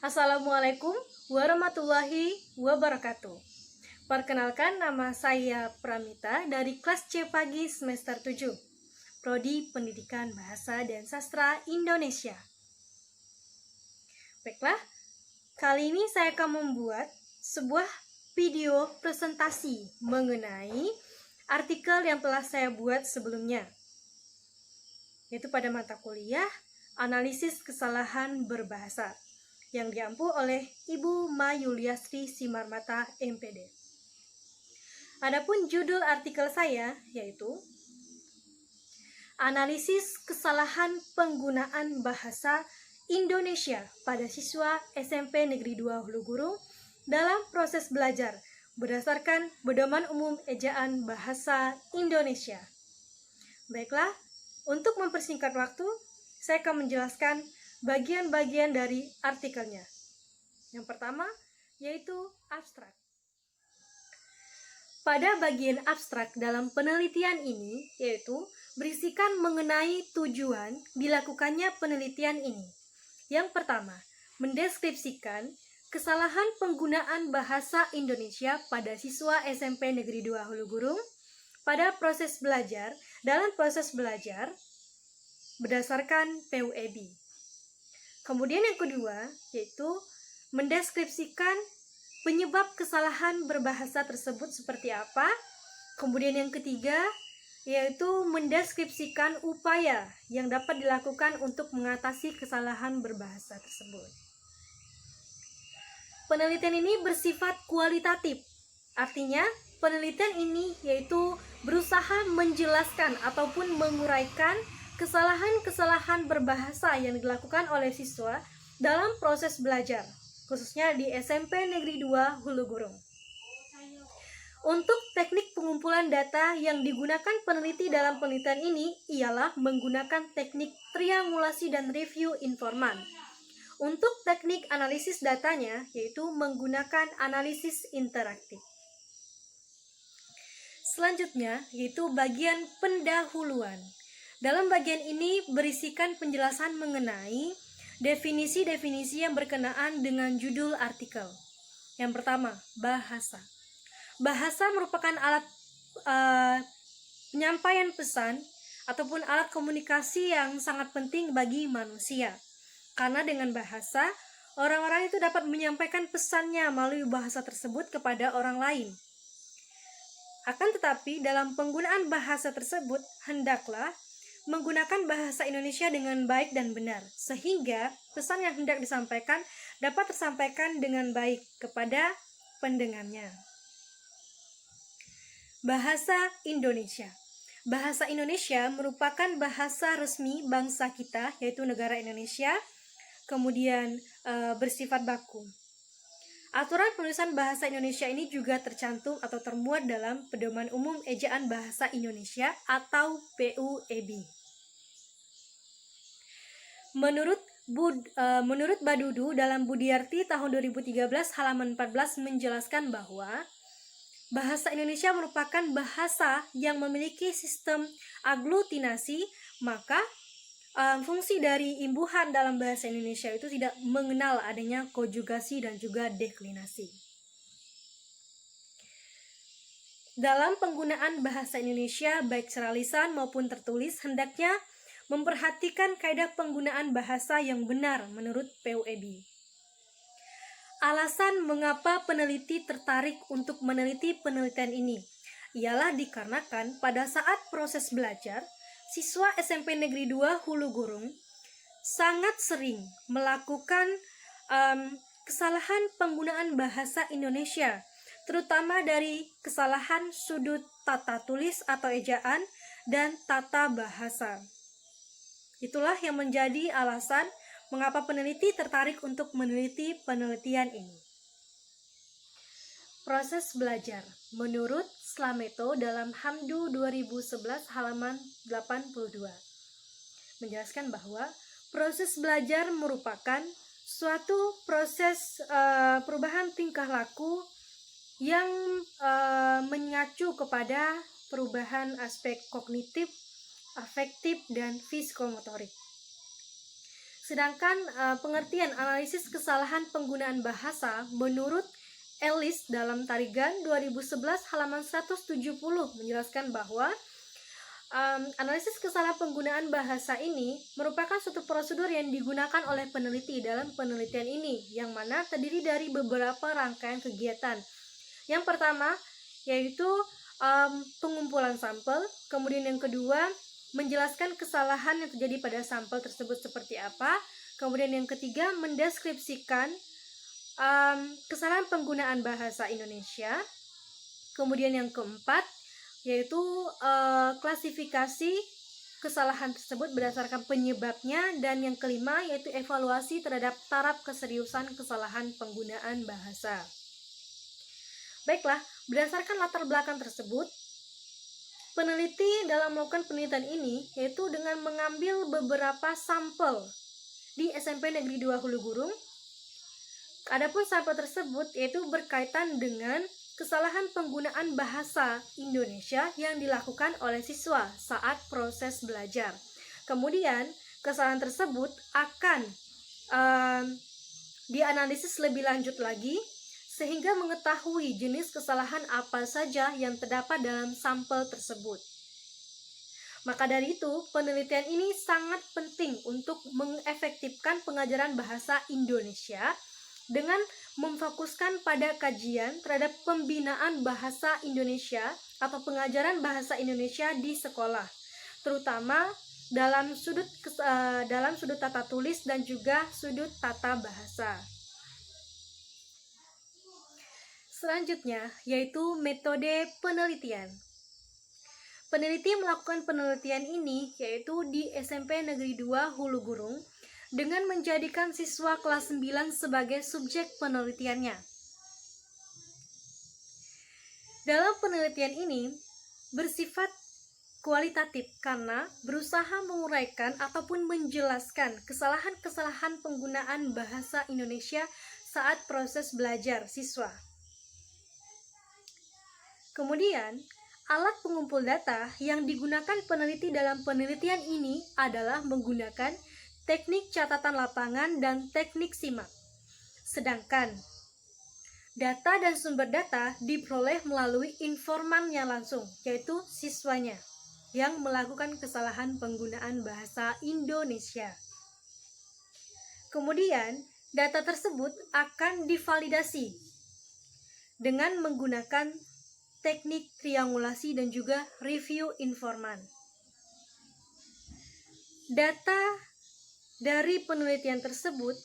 Assalamualaikum warahmatullahi wabarakatuh. Perkenalkan, nama saya Pramita dari kelas C pagi semester 7, Prodi Pendidikan Bahasa dan Sastra Indonesia. Baiklah, kali ini saya akan membuat sebuah video presentasi mengenai artikel yang telah saya buat sebelumnya, yaitu pada mata kuliah Analisis Kesalahan Berbahasa, yang diampu oleh Ibu Ma Yuliastri Simarmata, MPD. Adapun judul artikel saya yaitu Analisis Kesalahan Penggunaan Bahasa Indonesia pada Siswa SMP Negeri 2 Hulu Gurung dalam proses belajar berdasarkan Pedoman Umum Ejaan Bahasa Indonesia. Baiklah, untuk mempersingkat waktu, saya akan menjelaskan bagian-bagian dari artikelnya. Yang pertama, yaitu abstrak. Pada bagian abstrak dalam penelitian ini, yaitu berisikan mengenai tujuan dilakukannya penelitian ini. Yang pertama, mendeskripsikan kesalahan penggunaan bahasa Indonesia pada siswa SMP Negeri 2 Hulu Gurung pada proses belajar, dalam proses belajar berdasarkan PUEB. Kemudian yang kedua, yaitu mendeskripsikan penyebab kesalahan berbahasa tersebut seperti apa. Kemudian yang ketiga, yaitu mendeskripsikan upaya yang dapat dilakukan untuk mengatasi kesalahan berbahasa tersebut. Penelitian ini bersifat kualitatif. Artinya, penelitian ini yaitu berusaha menjelaskan ataupun menguraikan kesalahan-kesalahan berbahasa yang dilakukan oleh siswa dalam proses belajar, khususnya di SMP Negeri 2 Hulu Gurung. Untuk teknik pengumpulan data yang digunakan peneliti dalam penelitian ini ialah menggunakan teknik triangulasi dan review informan. Untuk teknik analisis datanya yaitu menggunakan analisis interaktif. Selanjutnya yaitu bagian pendahuluan. Dalam bagian ini berisikan penjelasan mengenai definisi-definisi yang berkenaan dengan judul artikel. Yang pertama, bahasa. Bahasa merupakan alat penyampaian pesan ataupun alat komunikasi yang sangat penting bagi manusia. Karena dengan bahasa, orang-orang itu dapat menyampaikan pesannya melalui bahasa tersebut kepada orang lain. Akan tetapi, dalam penggunaan bahasa tersebut, hendaklah menggunakan bahasa Indonesia dengan baik dan benar, sehingga pesan yang hendak disampaikan dapat tersampaikan dengan baik kepada pendengarnya. Bahasa Indonesia. Bahasa Indonesia merupakan bahasa resmi bangsa kita, yaitu negara Indonesia, kemudian bersifat baku. Aturan penulisan bahasa Indonesia ini juga tercantum atau termuat dalam Pedoman Umum Ejaan Bahasa Indonesia atau PUEB. Menurut Badudu dalam Budiarti tahun 2013 halaman 14 menjelaskan bahwa bahasa Indonesia merupakan bahasa yang memiliki sistem aglutinasi, maka fungsi dari imbuhan dalam bahasa Indonesia itu tidak mengenal adanya konjugasi dan juga deklinasi. Dalam penggunaan bahasa Indonesia baik secara lisan maupun tertulis, hendaknya memperhatikan kaidah penggunaan bahasa yang benar menurut PUEB. Alasan mengapa peneliti tertarik untuk meneliti penelitian ini ialah dikarenakan pada saat proses belajar, siswa SMP Negeri 2 Hulu Gurung sangat sering melakukan kesalahan penggunaan bahasa Indonesia, terutama dari kesalahan sudut tata tulis atau ejaan dan tata bahasa. Itulah yang menjadi alasan mengapa peneliti tertarik untuk meneliti penelitian ini. Proses belajar menurut Slameto dalam Hamdu 2011 halaman 82 menjelaskan bahwa proses belajar merupakan suatu proses perubahan tingkah laku yang mengacu kepada perubahan aspek kognitif, afektif, dan psikomotorik. Sedangkan pengertian analisis kesalahan penggunaan bahasa menurut Ellis dalam Tarigan 2011 halaman 170 menjelaskan bahwa analisis kesalahan penggunaan bahasa ini merupakan suatu prosedur yang digunakan oleh peneliti dalam penelitian ini, yang mana terdiri dari beberapa rangkaian kegiatan. Yang pertama yaitu pengumpulan sampel, kemudian yang kedua menjelaskan kesalahan yang terjadi pada sampel tersebut seperti apa, kemudian yang ketiga mendeskripsikan kesalahan penggunaan bahasa Indonesia, kemudian yang keempat yaitu klasifikasi kesalahan tersebut berdasarkan penyebabnya, dan yang kelima yaitu evaluasi terhadap taraf keseriusan kesalahan penggunaan bahasa. Baiklah, berdasarkan latar belakang tersebut, peneliti dalam melakukan penelitian ini yaitu dengan mengambil beberapa sampel di SMP Negeri 2 Hulu Gurung. Adapun sampel tersebut yaitu berkaitan dengan kesalahan penggunaan bahasa Indonesia yang dilakukan oleh siswa saat proses belajar. Kemudian kesalahan tersebut akan dianalisis lebih lanjut lagi sehingga mengetahui jenis kesalahan apa saja yang terdapat dalam sampel tersebut. Maka dari itu, penelitian ini sangat penting untuk mengefektifkan pengajaran bahasa Indonesia dengan memfokuskan pada kajian terhadap pembinaan bahasa Indonesia atau pengajaran bahasa Indonesia di sekolah, terutama dalam sudut tata tulis dan juga sudut tata bahasa. Selanjutnya yaitu metode penelitian. Peneliti melakukan penelitian ini yaitu di SMP Negeri 2 Hulu Gurung dengan menjadikan siswa kelas 9 sebagai subjek penelitiannya. Dalam penelitian ini bersifat kualitatif karena berusaha menguraikan ataupun menjelaskan kesalahan-kesalahan penggunaan bahasa Indonesia saat proses belajar siswa. Kemudian, alat pengumpul data yang digunakan peneliti dalam penelitian ini adalah menggunakan teknik catatan lapangan dan teknik simak. Sedangkan data dan sumber data diperoleh melalui informannya langsung, yaitu siswanya yang melakukan kesalahan penggunaan bahasa Indonesia. Kemudian, data tersebut akan divalidasi dengan menggunakan teknik triangulasi dan juga review informan. Data dari penelitian tersebut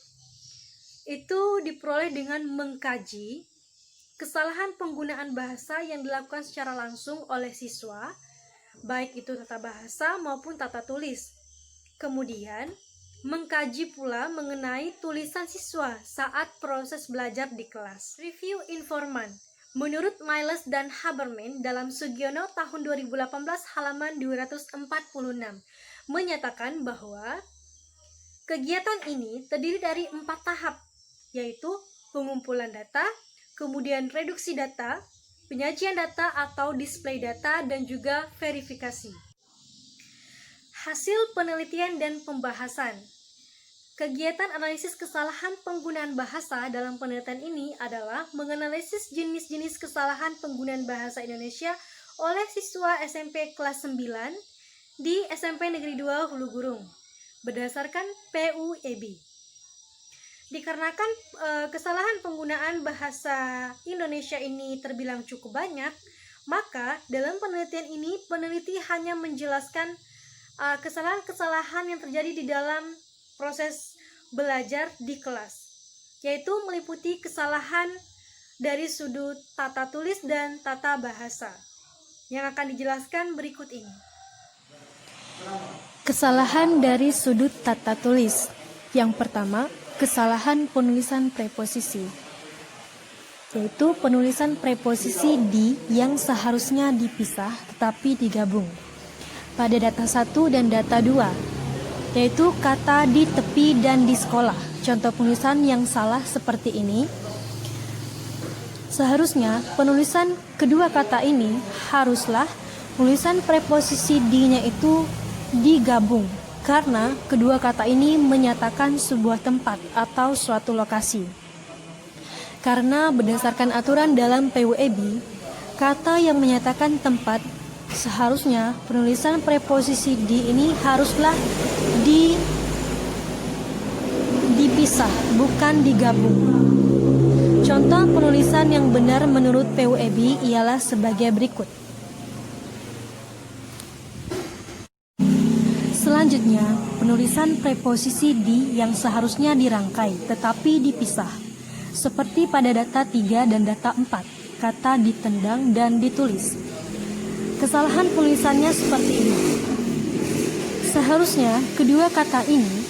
itu diperoleh dengan mengkaji kesalahan penggunaan bahasa yang dilakukan secara langsung oleh siswa, baik itu tata bahasa maupun tata tulis. Kemudian, mengkaji pula mengenai tulisan siswa saat proses belajar di kelas. Review informan. Menurut Miles dan Haberman dalam Sugiono tahun 2018 halaman 246 menyatakan bahwa kegiatan ini terdiri dari 4 tahap, yaitu pengumpulan data, kemudian reduksi data, penyajian data atau display data, dan juga verifikasi. Hasil penelitian dan pembahasan. Kegiatan analisis kesalahan penggunaan bahasa dalam penelitian ini adalah menganalisis jenis-jenis kesalahan penggunaan bahasa Indonesia oleh siswa SMP kelas 9 di SMP Negeri 2 Hulu Gurung berdasarkan PUEB. Dikarenakan kesalahan penggunaan bahasa Indonesia ini terbilang cukup banyak, maka dalam penelitian ini peneliti hanya menjelaskan kesalahan-kesalahan yang terjadi di dalam proses belajar di kelas, yaitu meliputi kesalahan dari sudut tata tulis dan tata bahasa yang akan dijelaskan berikut ini. Kesalahan dari sudut tata tulis. Yang pertama, kesalahan penulisan preposisi, yaitu penulisan preposisi di yang seharusnya dipisah tetapi digabung pada data 1 dan data 2, yaitu kata di tepi dan di sekolah. Contoh penulisan yang salah seperti ini. Seharusnya penulisan kedua kata ini haruslah penulisan preposisi di-nya itu digabung karena kedua kata ini menyatakan sebuah tempat atau suatu lokasi. Karena berdasarkan aturan dalam PUEB, kata yang menyatakan tempat seharusnya penulisan preposisi di ini haruslah dipisah, bukan digabung. Contoh penulisan yang benar menurut PUEB ialah sebagai berikut. Selanjutnya, penulisan preposisi di yang seharusnya dirangkai tetapi dipisah. Seperti pada data 3 dan data 4, kata ditendang dan ditulis. Kesalahan penulisannya seperti ini. Seharusnya kedua kata ini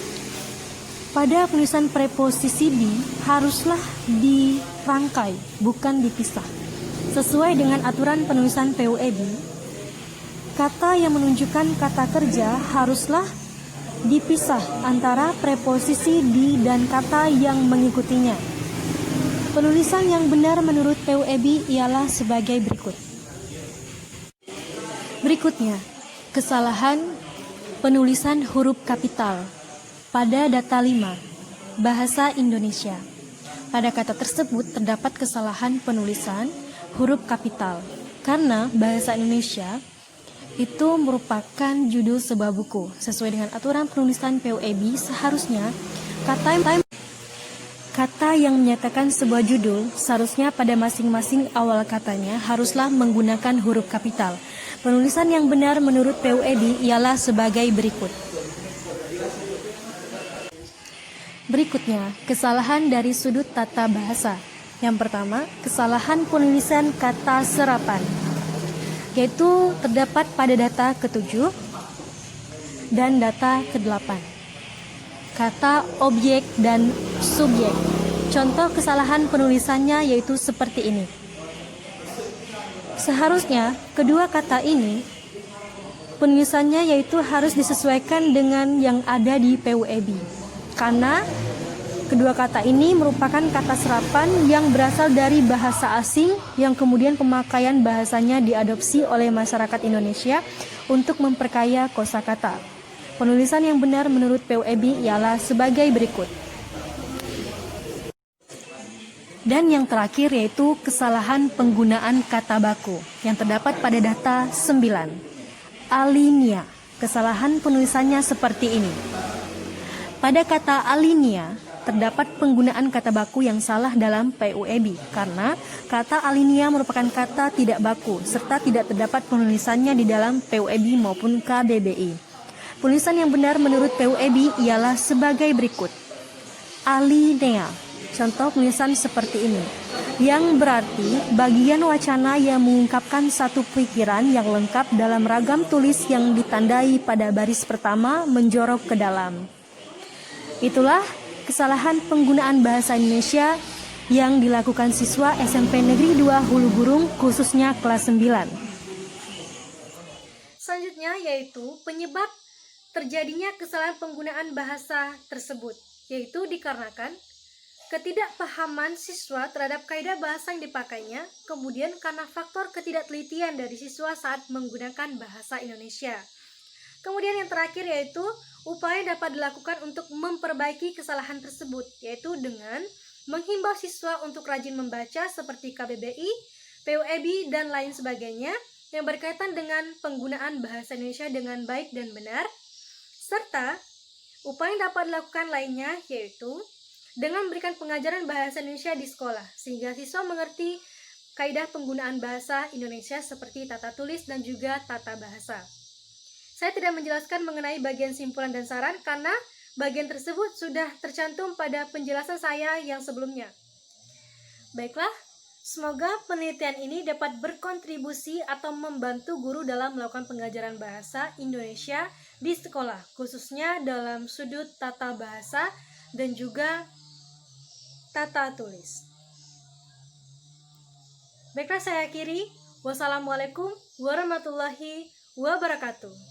pada penulisan preposisi di haruslah dirangkai, bukan dipisah. Sesuai dengan aturan penulisan PUEB, kata yang menunjukkan kata kerja haruslah dipisah antara preposisi di dan kata yang mengikutinya. Penulisan yang benar menurut PUEB ialah sebagai berikut. Berikutnya, kesalahan penulisan huruf kapital pada data 5, bahasa Indonesia. Pada kata tersebut terdapat kesalahan penulisan huruf kapital karena bahasa Indonesia itu merupakan judul sebuah buku. Sesuai dengan aturan penulisan PUEB, seharusnya kata yang menyatakan sebuah judul seharusnya pada masing-masing awal katanya haruslah menggunakan huruf kapital. Penulisan yang benar menurut PUEB ialah sebagai berikut. Berikutnya, kesalahan dari sudut tata bahasa. Yang pertama, kesalahan penulisan kata serapan, yaitu terdapat pada data ke-7 dan data ke-8. Kata objek dan subjek. Contoh kesalahan penulisannya yaitu seperti ini. Seharusnya kedua kata ini penulisannya yaitu harus disesuaikan dengan yang ada di PUEB. Karena kedua kata ini merupakan kata serapan yang berasal dari bahasa asing yang kemudian pemakaian bahasanya diadopsi oleh masyarakat Indonesia untuk memperkaya kosakata. Penulisan yang benar menurut PUEB ialah sebagai berikut. Dan yang terakhir yaitu kesalahan penggunaan kata baku yang terdapat pada data 9. Alinea. Kesalahan penulisannya seperti ini. Pada kata alinea terdapat penggunaan kata baku yang salah dalam PUEB karena kata alinea merupakan kata tidak baku serta tidak terdapat penulisannya di dalam PUEB maupun KBBI. Penulisan yang benar menurut PUEB ialah sebagai berikut. Alinea. Contoh penulisan seperti ini, yang berarti bagian wacana yang mengungkapkan satu pikiran yang lengkap dalam ragam tulis yang ditandai pada baris pertama menjorok ke dalam. Itulah kesalahan penggunaan bahasa Indonesia yang dilakukan siswa SMP Negeri 2 Hulu Burung khususnya kelas 9. Selanjutnya yaitu penyebab terjadinya kesalahan penggunaan bahasa tersebut, yaitu dikarenakan ketidakpahaman siswa terhadap kaidah bahasa yang dipakainya, kemudian karena faktor ketidaktelitian dari siswa saat menggunakan bahasa Indonesia. Kemudian yang terakhir yaitu upaya yang dapat dilakukan untuk memperbaiki kesalahan tersebut, yaitu dengan menghimbau siswa untuk rajin membaca seperti KBBI, PUEB, dan lain sebagainya yang berkaitan dengan penggunaan bahasa Indonesia dengan baik dan benar, serta upaya yang dapat dilakukan lainnya yaitu dengan memberikan pengajaran bahasa Indonesia di sekolah, sehingga siswa mengerti kaidah penggunaan bahasa Indonesia seperti tata tulis dan juga tata bahasa. Saya tidak menjelaskan mengenai bagian simpulan dan saran karena bagian tersebut sudah tercantum pada penjelasan saya yang sebelumnya. Baiklah, semoga penelitian ini dapat berkontribusi atau membantu guru dalam melakukan pengajaran bahasa Indonesia di sekolah, khususnya dalam sudut tata bahasa dan juga tata tulis. Baiklah, saya akhiri. Wassalamualaikum warahmatullahi wabarakatuh.